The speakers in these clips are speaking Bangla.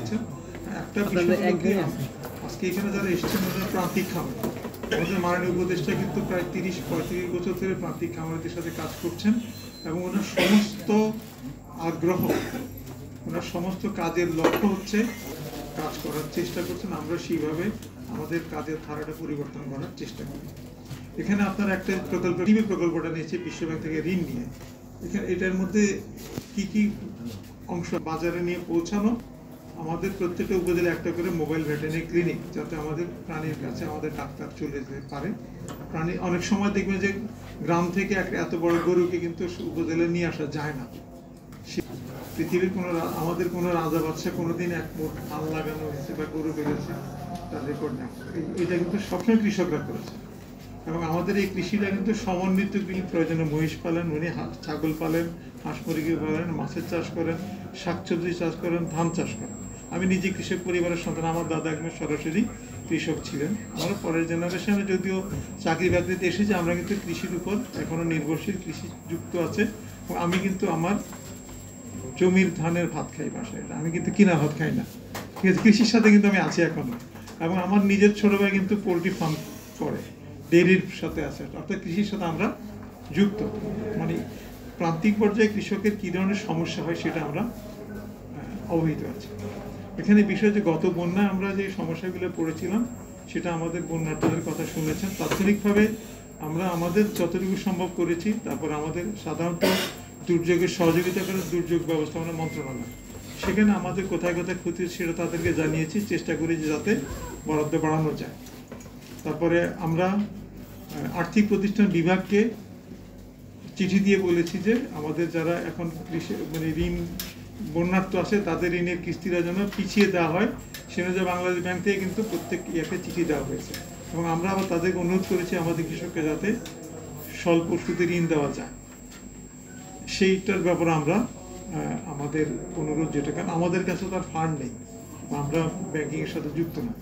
দিয়েছেন। একটা বিষয় আজকে এখানে যারা এসেছেন ওরা প্রান্তিক খামার, আমাদের মাননীয় উপদেষ্টা কিন্তু প্রায় 30-35 বছর ধরে প্রান্তিক খামারিদের সাথে কাজ করছেন এবং ওনার সমস্ত আগ্রহ, ওনার সমস্ত কাজের লক্ষ্য হচ্ছে কাজ করার চেষ্টা করছেন। আমরা সেইভাবে আমাদের কাজের ধারাটা পরিবর্তন করার চেষ্টা করি। এখানে আপনার একটা প্রকল্পটা নিয়েছে বিশ্বব্যাংক থেকে ঋণ নিয়ে। এখানে এটার মধ্যে কি কি অংশ বাজারে নিয়ে পৌঁছানো, আমাদের প্রত্যেকটা উপজেলা একটা করে মোবাইল ভেটেরিনারি ক্লিনিক, যাতে আমাদের প্রাণীর কাছে আমাদের ডাক্তার চলে যেতে পারে। প্রাণী অনেক সময় দেখবেন যে গ্রাম থেকে এত বড় গরুকে কিন্তু উপজেলায় নিয়ে আসা যায় না। পৃথিবীর আমাদের কোনো রাজা বাদশাহ কোনোদিন এক মোট হাল লাগানো হয়েছে বা গরু বেড়েছে তার রেকর্ড নেই। এটা কিন্তু সবসময় কৃষকরা করেছে এবং আমাদের এই কৃষিটা কিন্তু সমন্বিত প্রয়োজনে মহিষ পালেন, উনি ছাগল পালেন, হাঁস মুরগি পালেন, মাছের চাষ করেন, শাকসবজি চাষ করেন, ধান চাষ করেন। আমি নিজে কৃষক পরিবারের সন্তান, আমার দাদা একজন সরাসরি কৃষক ছিলেন। আমরা পরের জেনারেশনে যদিও চাকরি বাকরিতে এসেছি, আমরা কিন্তু কৃষির উপর এখনো নির্ভরশীল, কৃষি যুক্ত আছে। আমি কিন্তু আমার জমির ধানের ভাত খাই বাসায়, আমি কিন্তু কিনা ভাত খাই না, ঠিক আছে। কৃষির সাথে কিন্তু আমি আছি এখনো, এবং আমার নিজের ছোট ভাই কিন্তু পোলট্রি ফার্ম করে, ডেয়ারির সাথে আছে, অর্থাৎ কৃষির সাথে আমরা যুক্ত। মানে প্রান্তিক পর্যায়ে কৃষকের কী ধরনের সমস্যা হয় সেটা আমরা অবহিত আছি। এখানে বিষয় যে গত বন্যায় আমরা যে সমস্যাগুলো পড়েছিলাম সেটা আমাদের বন্যার্থীদের কথা শুনেছেন। তাৎক্ষণিকভাবে আমরা আমাদের যতটুকু সম্ভব করেছি। তারপর আমাদের সাধারণত দুর্যোগের সহযোগিতা করে দুর্যোগ ব্যবস্থাপনা মন্ত্রণালয়, সেখানে আমাদের কোথায় কোথায় ক্ষতি সেটা তাদেরকে জানিয়েছি, চেষ্টা করি যাতে বরাদ্দ বাড়ানো যায়। তারপরে আমরা আর্থিক প্রতিষ্ঠান বিভাগকে চিঠি দিয়ে বলেছি যে আমাদের যারা এখন মানে ঋণ বন্যার্থ আছে তাদের ঋণের কিস্তিটা যেন পিছিয়ে দেওয়া হয়। সেটা যে বাংলাদেশ ব্যাংক থেকে কিন্তু প্রত্যেক ইয়াকে চিঠি দেওয়া হয়েছে এবং আমরা আবার তাদেরকে অনুরোধ করেছি আমাদের কৃষককে যাতে স্বল্প সুদে ঋণ দেওয়া যায়, সেইটার ব্যাপারে আমরা আমাদের অনুরোধ, যেটা কারণ আমাদের কাছে তার ফান্ড নেই, আমরা ব্যাংকিংয়ের সাথে যুক্ত না।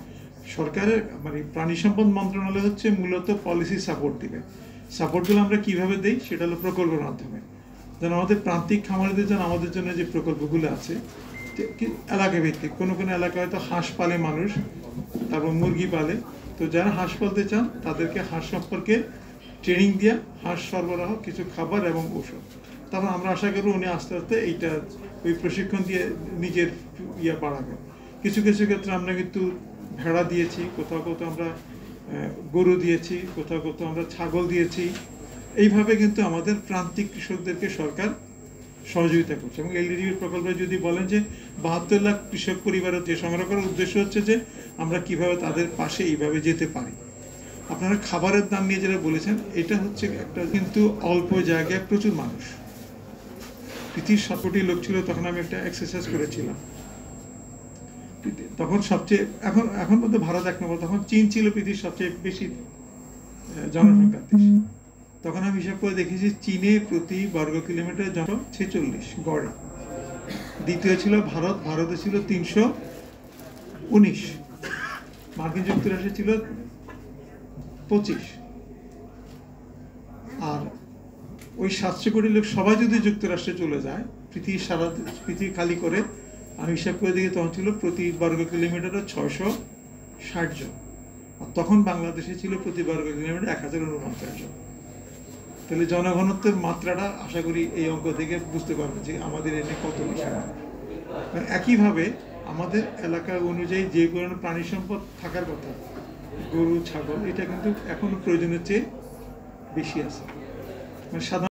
সরকারের মানে প্রাণী সম্পদ মন্ত্রণালয় হচ্ছে মূলত পলিসি সাপোর্ট দিবে। সাপোর্টগুলো আমরা কিভাবে দেই সেটা হলো প্রকল্পের মাধ্যমে। যেন আমাদের প্রান্তিক খামারিদের যেন আমাদের জন্য যে প্রকল্পগুলো আছে এলাকা ভিত্তিক, কোনো কোনো এলাকায় হয়তো হাঁস পালে মানুষ, তারপর মুরগি পালে, তো যারা হাঁস পালতে চান তাদেরকে হাঁস সম্পর্কে ট্রেনিং দিয়া হাঁস সরবরাহ, কিছু খাবার এবং ঔষধ। তারপর আমরা আশা করব উনি আস্তে আস্তে এইটা ওই প্রশিক্ষণ দিয়ে নিজের বাড়াবেন। কিছু কিছু ক্ষেত্রে আমরা কিন্তু ভেড়া দিয়েছি, কোথাও কোথাও আমরা গরু দিয়েছি, কোথাও কোথাও আমরা ছাগল দিয়েছি। এইভাবে কিন্তু আমাদের প্রান্তিক কৃষকদেরকে সরকার সহযোগিতা করছে। এবং এলডিডিবি প্রকল্পে যদি বলেন যে 72 লাখ কৃষক পরিবারের যে সংগ্রহ করার উদ্দেশ্য হচ্ছে যে আমরা কিভাবে তাদের পাশে এইভাবে যেতে পারি। আপনারা খাবারের দাম নিয়ে যেটা বলেছেন, এটা হচ্ছে একটা কিন্তু অল্প জায়গায় প্রচুর মানুষ। পৃথিবীর 7 কোটি লোক ছিল তখন, আমি একটা এক্সারসাইজ করেছিলাম তখন সবচেয়ে, এখন পর্যন্ত ভারত 1 নম্বর, তখন চীন ছিল পৃথিবীর সবচেয়ে বেশি জনসংখ্যার দেশ। তখন আমি হিসাব করে দেখেছি চীনে প্রতি বর্গ কিলোমিটার জন 46 গড়ে। দ্বিতীয় ছিল ভারত, ভারতে ছিল 319, মার্কিন যুক্তরাষ্ট্রে ছিল 25। আর ওই 700 কোটি লোক সবাই যদি যুক্তরাষ্ট্রে চলে যায়, পৃথিবী খালি করে, আমি হিসাব করে দেখি তখন ছিল প্রতি বর্গ কিলোমিটারে 660 জন। আর তখন বাংলাদেশে ছিল প্রতি বর্গ কিলোমিটার 1049 জন। তাহলে জনঘনত্বের মাত্রাটা আশা করি এই অঙ্ক থেকে বুঝতে পারবে যে আমাদের এনে কত বেশি। একইভাবে আমাদের এলাকা অনুযায়ী যে কোনো প্রাণী সম্পদ থাকার কথা, গরু ছাগল, এটা কিন্তু এখনো প্রয়োজনের চেয়ে বেশি আছে। মানে সাধারণ